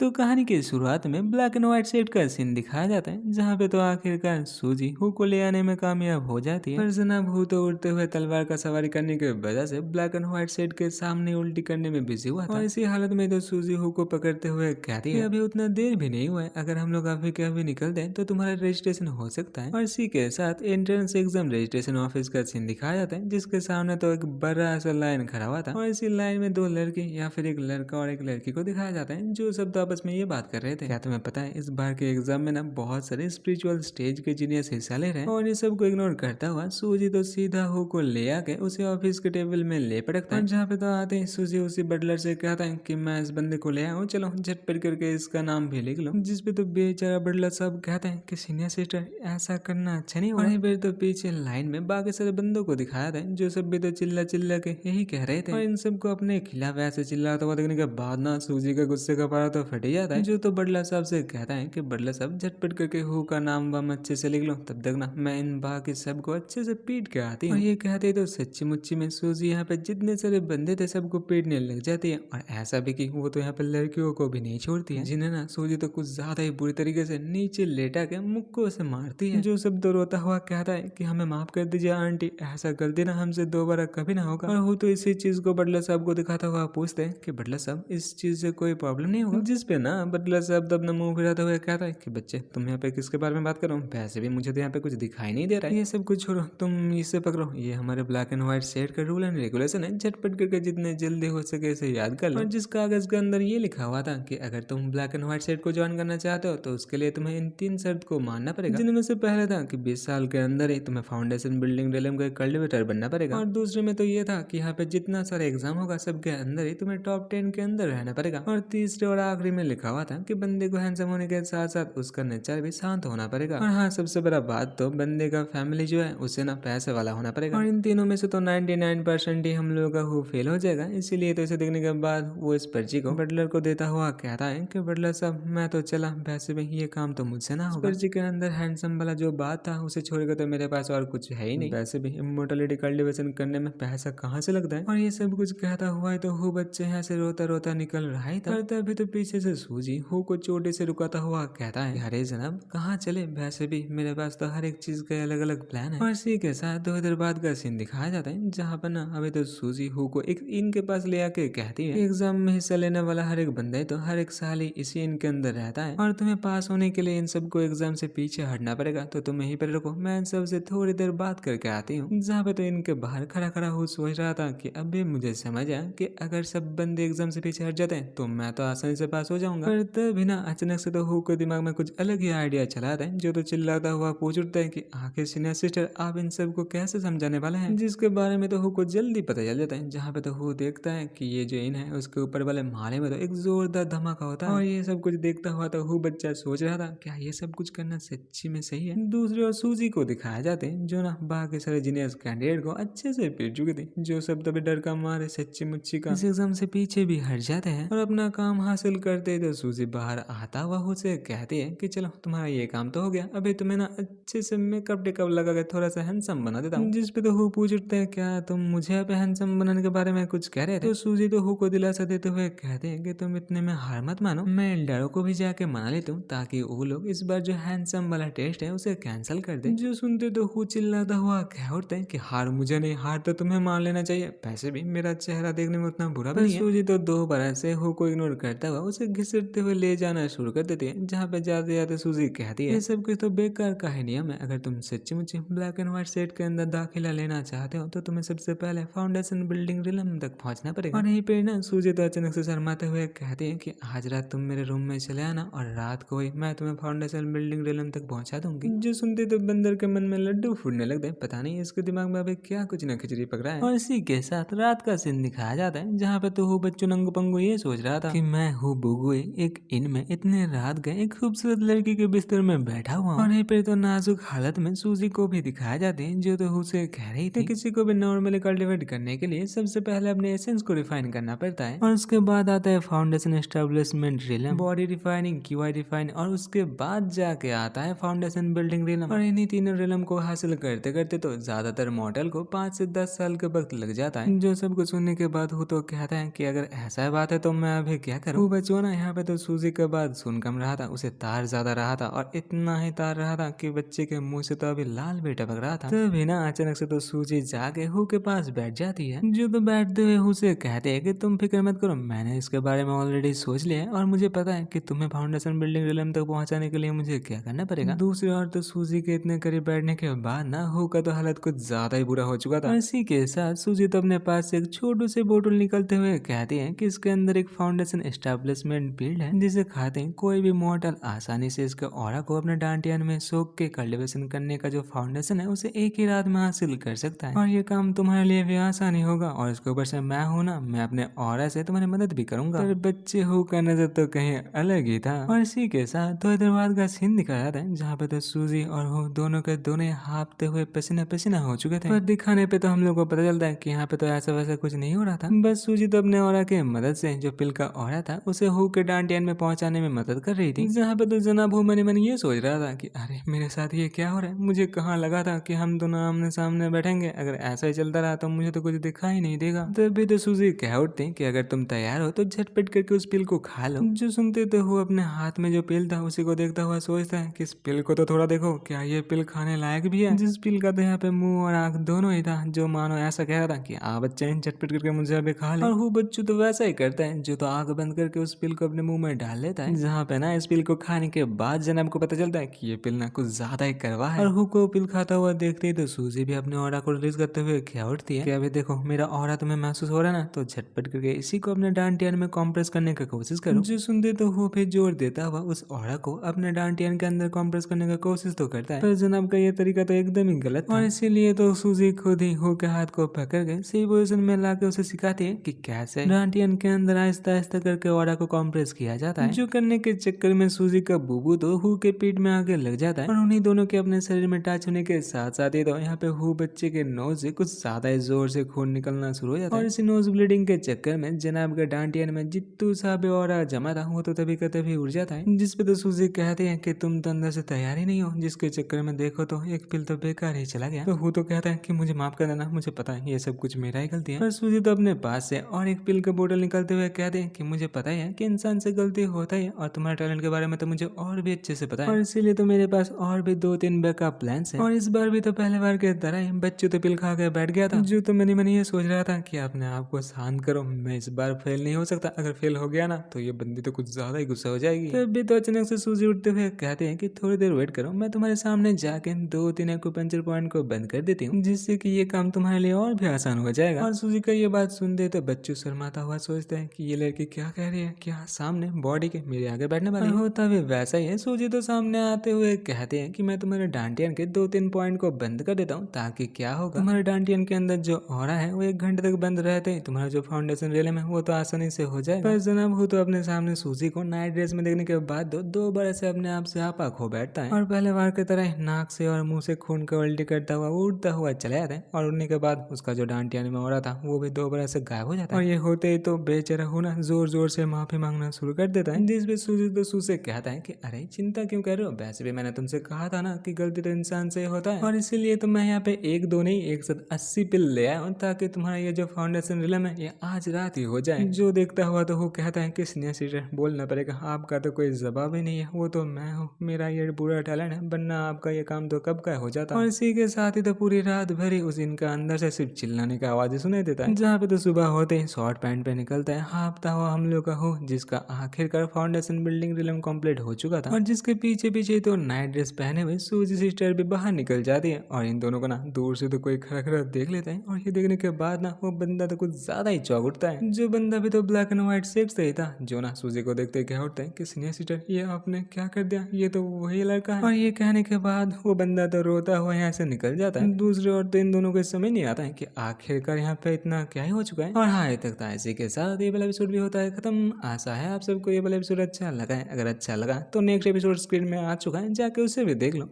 तो कहानी की शुरुआत में ब्लैक एंड व्हाइट सेट का सीन दिखाया जाता है, जहाँ पे तो आखिरकार सूजी हु को ले आने में कामयाब हो जाती है। पर जनाब हु तो उड़ते हुए तलवार का सवारी करने की वजह से ब्लैक एंड व्हाइट सेट के सामने उल्टी करने में बिजी हुआ था। और इसी हालत में तो सूजी हु को पकड़ते हुए कहती है, अभी उतना देर भी नहीं हुआ है, अगर हम लोग अभी के अभी निकल दें तो तुम्हारा रजिस्ट्रेशन हो सकता है। और इसी के साथ एंट्रेंस एग्जाम रजिस्ट्रेशन ऑफिस का सीन दिखाया जाता है, जिसके सामने तो एक बड़ा सा लाइन खड़ा हुआ था। और इसी लाइन में दो लड़के या फिर एक लड़का और एक लड़की को दिखाया जाता है, जो सब तो आपस में ये बात कर रहे थे। क्या तुम्हें पता है इस बार के एग्जाम में ना बहुत सारे स्पिरिचुअल स्टेज के जीनियस हिस्सा ले रहे हैं। और ये सबको इग्नोर करता हुआ सूजी तो सीधा हु को ले आके उसे ऑफिस के टेबल में ले पटकता है। जहाँ पे तो आते ही सूजी उसी बटलर से कहता है कि मैं इस बंदे को ले आऊँ, चलो झटपट करके इसका नाम भी लिख लो। जिसपे तो बेचारा बटलर साहब कहते हैं कि सीनियर सिस्टर ऐसा करना अच्छा नहीं। और फिर तो पीछे लाइन में बाकी सारे बंदों को दिखाया था, जो सब भी तो चिल्ला चिल्ला के यही कह रहे थे। और इन सबको अपने खिलाफ ऐसे चिल्लाता हुआ देखने के बाद ना सूजी का गुस्से का पारा तो फट ही जाता है। जो तो बटलर साहब से कहता है कि बटलर साहब झटपट करके हु का नाम वाम अच्छे से लिख लो, तब तक ना मैं इन बाकी सबको अच्छे से पीट के आती हूँ। और ये कहते तो सच्ची मुच्ची में सूजी यहाँ पे जितने सारे बंदे थे सबको पीटने लग जाती है। और ऐसा भी कि वो तो यहाँ पे लड़कियों को भी नहीं छोड़ती है, जिन्हें ना सूजी तो कुछ ज्यादा ही बुरी तरीके से नीचे लेटा के मुक्कों से मारती है। जो सब तो रोता हुआ कहता है कि हमें माफ कर दीजिए आंटी, ऐसा गलती ना हमसे दोबारा कभी ना होगा। और वो तो इसी चीज को बटलर साहब को दिखाता हुआ पूछते हैं कि बटलर साहब इस चीज से कोई प्रॉब्लम नहीं होगा। जिसपे ना बटलर साहब तो अपना मुंह फिराते हुए कहता है कि बच्चे तुम यहाँ पे किसके बारे में बात करो, वैसे भी मुझे तो यहाँ पे कुछ दिखाई नहीं दे रहा है, ये सब कुछ छोड़ो, तुम इसे पकड़ो, ये हमारे ब्लैक एंड व्हाइट सेट का रूल एंड रेगुलेशन है, झटपट करके जितने जल्दी हो सके इसे याद कर लो। और जिस कागज के अंदर ये लिखा हुआ था कि अगर तुम ब्लैक एंड व्हाइट सेट को ज्वाइन करना चाहते हो तो उसके लिए तुम्हें इन 3 शर्त को मानना पड़ेगा, जिनमें से पहले था कि 20 साल के अंदर ही तुम्हें फाउंडेशन बिल्डिंग रेलम का कल्टिवेटर बनना पड़ेगा। और दूसरे में तो ये था कि यहाँ पे जितना सारा एग्जाम होगा सबके अंदर ही तुम्हें टॉप 10 के अंदर रहना पड़ेगा। और तीसरे और आखिरी में लिखा हुआ था कि बंदे को हैंडसम होने के साथ साथ उसका नेचर भी शांत होना पड़ेगा। और हाँ, सबसे बड़ा बात तो बंदे का फैमिली जो है उसे ना पैसे वाला होना पड़ेगा। और इन तीनों में से तो 99% ही हम लोगों का हु फेल हो जाएगा। इसीलिए तो इसे देखने के बाद वो इस पर्ची को बटलर को देता हुआ कहता है कि बटलर साहब मैं तो चला, वैसे भी ये काम तो मुझसे ना होगा। पर्ची के अंदर हैंडसम वाला जो बात था उसे छोड़कर तो मेरे पास और कुछ है ही नहीं, वैसे भी इमोर्टलिटी कल्टिवेशन करने में पैसा कहाँ से लगता है। और ये सब कुछ कहता हुआ है तो हु बच्चे यहाँ से रोता रोता निकल रहा है था। तभी तो पीछे से सूजी हु को चोटी से रुकाता हुआ कहता है, अरे जनाब कहाँ चले, वैसे भी मेरे पास तो हर एक चीज का अलग अलग प्लान है। और इसी के साथ 2 देर बाद का सीन दिखाया जाता है, जहाँ पर ना अभी तो सूजी हु को एक इनके पास ले आके कहती है, एग्जाम में हिस्सा लेने वाला हर एक बंदा तो हर एक साल ही इसी इनके अंदर रहता है, और तुम्हें पास होने के लिए इन सबको एग्जाम से पीछे हटना पड़ेगा, तो तुम यहीं पर रुको, मैं इन सबसे थोड़ी देर बात करके आती हूँ। जहाँ पे तो इनके बाहर खड़ा खड़ा हु सोच रहा था कि अभी मुझे समझ आया कि अगर सब बंदे एग्जाम से पीछे हट जाते हैं तो मैं तो आसानी से पास हो जाऊंगा। पर तभी ना अचानक से तो हु के दिमाग में कुछ अलग ही आइडिया चला आता है, जो तो चिल्लाता हुआ पूछ उठता है कि आखिर सीनियर सिस्टर आप इन सबको कैसे समझाने वाले हैं, जिसके बारे में तो हु को जल्दी पता चल जाता है। जहाँ पे तो हु देखता है कि ये जो इन है उसके ऊपर वाले माले में तो एक जोरदार धमाका होता है। और ये सब कुछ देखता हुआ तो हु बच्चा सोच रहा था क्या ये सब कुछ करना सच्ची में सही है। दूसरी ओर सूजी को दिखाया जाते हैं, जो ना बाकी सारे जीनियस कैंडिडेट को अच्छे से पीट चुके थे, जो सब तभी डर का मारे सच्ची मुच्ची का इस एग्जाम से पीछे भी हट जाते हैं और अपना काम हासिल करते। तो सूजी बाहर आता हुआ हु से कहती है कि चलो तुम्हारा ये काम तो हो गया, अभी तुम्हें ना अच्छे से मेकअप टेकअप लगा के थोड़ा सा हैंडसम बना देता हूँ। जिसपे तो हु पूछ उठते हैं क्या तुम मुझे अब हैंडसम बनाने के बारे में कुछ कह रहे थे। तो सूजी तो हु को दिलासा देते हुए कहते हैं कि तुम इतने में हार मत मानो, मैं एल्डारो को भी जाके मना लेता हूँ ताकि वो लोग इस बार जो हैंडसम वाला टेस्ट है उसे कैंसिल कर दे। जो सुनते तो हु चिल्लाता हुआ कह उठते हैं कि हार मुझे नहीं, हार तो तुम्हें मान लेना चाहिए, वैसे भी मेरा चेहरा देखने में उतना बुरा भी नहीं है। सूजी तो दोबारा से हु को इग्नोर करता हुआ उसे घिसटते हुए ले जाना शुरू कर देती है। जहाँ पे जाते जाते सूजी कहती है ये सब कुछ तो बेकार का है नियम है, अगर तुम सच्ची मुच्ची ब्लैक एंड व्हाइट सेट के अंदर दाखिला लेना चाहते हो तो तुम्हें सबसे पहले फाउंडेशन बिल्डिंग रिलम तक पहुंचना पड़ेगा। और यहीं पे ना सूजी तो अचानक से शर्माते हुए कहती है कि आज रात तुम मेरे रूम में चले आना और रात को ही मैं तुम्हें फाउंडेशन बिल्डिंग रिलम तक पहुंचा दूंगी। जो सुनते तो बंदर के मन में लड्डू फूटने लगते, पता नहीं इसके दिमाग में अभी क्या कुछ न खिचड़ी पक रहा है। और इसी के साथ रात का सीन दिखाया जाता है, जहाँ पे तो हु बच्चों नंगू पंगू ये सोच रहा था कि मैं हूँ बुगुए एक इन में इतने रात गए एक खूबसूरत लड़की के बिस्तर में बैठा हुआ। और यहीं पे तो नाजुक हालत में सूजी को भी दिखाया जाते हैं, जो तो हु से कह रही थी किसी को भी नॉर्मली कल्टिवेट करने के लिए सबसे पहले अपने एसेंस को रिफाइन करना पड़ता है, और उसके बाद आता है foundation establishment realm, body refining, QI refine, और उसके बाद जाके आता है फाउंडेशन बिल्डिंग रिलम। और इन्हीं तीनों रिलम को हासिल करते करते तो ज्यादातर मॉडल को 5 से 10 साल के वक्त लग जाता है। जो सब कुछ सुनने के बाद हु तो कहता है कि अगर ऐसा बात है तो मैं अभी क्या करूँ। बच्चों ना ना यहाँ पे तो सूजी का बात सुन कम रहा था, उसे तार ज्यादा रहा था और इतना ही तार रहा था कि बच्चे के मुंह से तो अभी लाल भी टपक रहा था। तभी ना अचानक से तो सूजी जाके हु के पास बैठ जाती है, जो तो बैठते हुए हु से कहते हैं कि तुम फिक्र मत करो, मैंने इसके बारे में ऑलरेडी सोच लिया है और मुझे पता है कि तुम्हें फाउंडेशन बिल्डिंग रिलम तक पहुंचाने के लिए मुझे क्या करना पड़ेगा। दूसरी ओर तो सूजी के इतने करीब बैठने के बाद ना हु का तो हालत कुछ ज्यादा ही बुरा हो चुका था। इसी के साथ सूजी तो अपने पास से एक छोटू से बोतल निकलते हुए कहती है कि इसके अंदर एक फाउंडेशन एस्टेब्लिशमेंट बिल्ड है, जिसे खाते ही कोई भी मॉडल आसानी से इसके ऑरा को अपने डांटियन में सोख के कल्टीवेशन करने का जो फाउंडेशन है उसे एक ही रात में हासिल कर सकता है। और ये काम तुम्हारे लिए भी आसान ही होगा और इसके ऊपर से मैं हूँ ना, मैं अपने ऑरा से तुम्हारी मदद भी करूंगा। पर बच्चे हु का नजर तो कहीं अलग ही था। और इसी के साथ थोड़ी देर बाद का सीन दिखाया था, जहाँ पे तो सूजी और हु दोनों के दोनों हाँफते हुए पसीना पसीना हो चुके थे। पर दिखाने पे तो हम लोग को पता चलता है कि यहाँ पे तो ऐसा वैसा कुछ नहीं हो रहा था, बस सूजी तो अपने ऑरा के मदद से जो पिल का ऑरा था उसे हु के डांटियन में पहुंचाने में मदद कर रही थी। जहाँ पे तो जनाब हु मने मन ये सोच रहा था कि अरे मेरे साथ ये क्या हो रहा है, मुझे कहाँ लगा था कि हम दोनों आमने सामने बैठेंगे, अगर ऐसा ही चलता रहा तो मुझे तो कुछ दिखाई नहीं देगा। तभी तो सूजी कह उठती कि अगर तुम तैयार हो तो झटपट करके उस पिल को खा लो। जो सुनते तो हु अपने हाथ में जो पिल था उसी को देखता हुआ सोचता है कि इस पिल को तो थोड़ा देखो, क्या ये पिल खाने लायक भी है। जिस पिल का तो यहाँ पे मुंह और आंख दोनों ही था, जो मानो ऐसा कह रहा था कि आ बच्चे झटपट करके मुझे अभी खा ले। और हु बच्चू तो वैसा ही करता है, जो तो आंख बंद करके उस पिल को अपने मुंह में डाल लेता है। जहाँ पे ना इस पिल को खाने के बाद जनाब को पता चलता है कि ये पिल ना कुछ ज्यादा ही करवा है। और हु को पिल खाता हुआ देखते ही तो सूजी भी अपने ऑरा को रिलीज करते हुए क्या उठती है कि अभी देखो मेरा ऑरा तुम्हें महसूस हो रहा है ना, तो झटपट करके इसी को अपने डांटियन में कॉम्प्रेस करने की कोशिश करो। जो सुनते तो हु फिर जोर देता हुआ उस ऑरा को अपने डांटियन के अंदर कॉम्प्रेस करने की कोशिश तो करता है, पर जनाब का ये तरीका तो एकदम ही गलत था। और इसीलिए तो सूजी खुद ही हु के हाथ को पकड़ के सही पोजीशन में लाके उसे सिखाती है कि कैसे डांटियन के अंदर आहिस्ता आहिस्ता करके ऑरा को कॉम्प्रेस किया जाता है। जो करने के चक्कर में सूजी का बुबू तो हु के पीठ में आके लग जाता है और उन्हीं दोनों के अपने शरीर में टच होने के साथ साथ ही तो यहाँ पे हु बच्चे के नोज से कुछ ज्यादा ही जोर से खून निकलना शुरू हो जाता है। और इसी नोज ब्लीडिंग के चक्कर में जनाब के डांटियन में जितू सा भी ऑरा जमा था वो तो तभी का तभी उड़ जाता है। जिसपे तो सूजी कहते हैं कि तुम तो अंदर से तैयार ही नहीं हो, जिसके चक्कर में देखो तो एक पिल तो बेकार ही चला गया। तो हु तो कहता है कि मुझे माफ कर देना, मुझे पता है ये सब कुछ मेरा ही गलती है। पर सूजी तो अपने पास से और एक पिल का बोतल निकालते हुए कहते हैं कि मुझे पता ही है कि इंसान से गलती होता ही है और तुम्हारे टैलेंट के बारे में तो मुझे और भी अच्छे से पता है, और इसीलिए तो मेरे पास और भी 2-3 बैकअप प्लान्स हैं। और इस बार भी तो पहले बार के तरह ही बच्चों तो पिल खा के बैठ गया था, जो तो मनी मनी ये सोच रहा था कि अपने आप को शांत करो, मैं इस बार फेल नहीं हो सकता, अगर फेल हो गया ना तो ये बंदी तो कुछ ज्यादा ही गुस्सा हो जाएगी। तभी तो अचानक से सूजी उठते हुए कहते हैं कि थोड़ी देर वेट करो, मैं तुम्हारे सामने जाके 2-3 एक्यूपंक्चर पॉइंट को बंद कर देती हूँ, जिससे कि ये काम तुम्हारे लिए और भी आसान हो जाएगा। और सूजी का ये बात सुनते तो बच्चू शर्माता हुआ सोचता है कि ये लड़की क्या कह रही है, क्या सामने बॉडी के मेरे आगे बैठने वाली है। होता भी वैसा ही है। सूजी तो सामने आते हुए कहते हैं कि मैं तुम्हारे डांटियन के 2-3 पॉइंट को बंद कर देता हूँ, ताकि क्या होगा तुम्हारे डांटियन के अंदर जो ऑरा है वो 1 घंटे तक बंद रहते ही तुम्हारा जो फाउंडेशन रिलम है वो तो आसानी से हो जाएगा। पर जनाब हु तो अपने सामने सूजी को नाइट ड्रेस में देखने के बाद दो बार से अपने आप से आपा खो बैठता है और पहले बार की तरह नाक से और मुंह से खून का उल्टी करता हुआ उड़ता हुआ चला जाता है। और उड़ने के बाद उसका जो डांटियन में ऑरा था वो भी 2 बार से गायब हो जाता है। और ये होते ही तो बेचारा हु ना जोर जोर से माफी मांगना शुरू कर देता है, जिस पे सूजी तो सू से कहता है कि अरे चिंता क्यों कर रहे हो, वैसे भी मैंने तुमसे कहा था ना कि गलती तो इंसान से होता है, और इसीलिए तो मैं यहाँ पे 1-2 नहीं 180 पिल ले आया हूँ, ताकि तुम्हारा ये जो फाउंडेशन रिलम है ये आज रात ही हो जाए। जो देखता हुआ तो वो कहता है कि सीनियर सीटर बोलना पड़ेगा, आपका तो कोई जवाब ही नहीं है, वो तो मैं हूँ, मेरा ये पूरा टैलेंट है, वरना आपका ये काम तो कब का हो जाता। और इसी के साथ ही तो पूरी रात भरी उस इनका अंदर से सिर्फ चिल्लाने का आवाज सुनाई देता है। जहाँ पे तो सुबह होते ही शॉर्ट पैंट पे निकलता है हाँफता हुआ हम लोग का हो, जिसका आखिरकार फाउंडेशन बिल्डिंग रिलम कंप्लीट हो चुका था, और जिसके पीछे पीछे तो नाइट ड्रेस पहने हुए सूजी सिस्टर भी बाहर निकल जाती है। और इन दोनों को ना दूर से तो कोई खड़ा खड़ा देख लेता है, और ये देखने के बाद ना वो बंदा तो कुछ ज्यादा ही चौंक उठता है। जो बंदा भी तो ब्लैक एंड व्हाइट शेप से ही था, जो ना सूजी को देखते क्या उठता है कि सीनियर सिस्टर ये आपने क्या कर दिया, ये तो वही लड़का है। और ये कहने के बाद वो बंदा तो रोता हुआ यहाँ से निकल जाता है। दूसरी ओर तो इन दोनों को समझ नहीं आता है कि आखिरकार यहाँ पे इतना क्या ही हो चुका है। और हाँ, ये तक था। इसी के साथ ये वाला एपिसोड भी होता है खत्म। आशा है आप सबको ये वाला एपिसोड अच्छा लगा है। अगर अच्छा लगा तो नेक्स्ट एपिसोड स्क्रीन में आ चुका है, जाके उसे भी देख लो।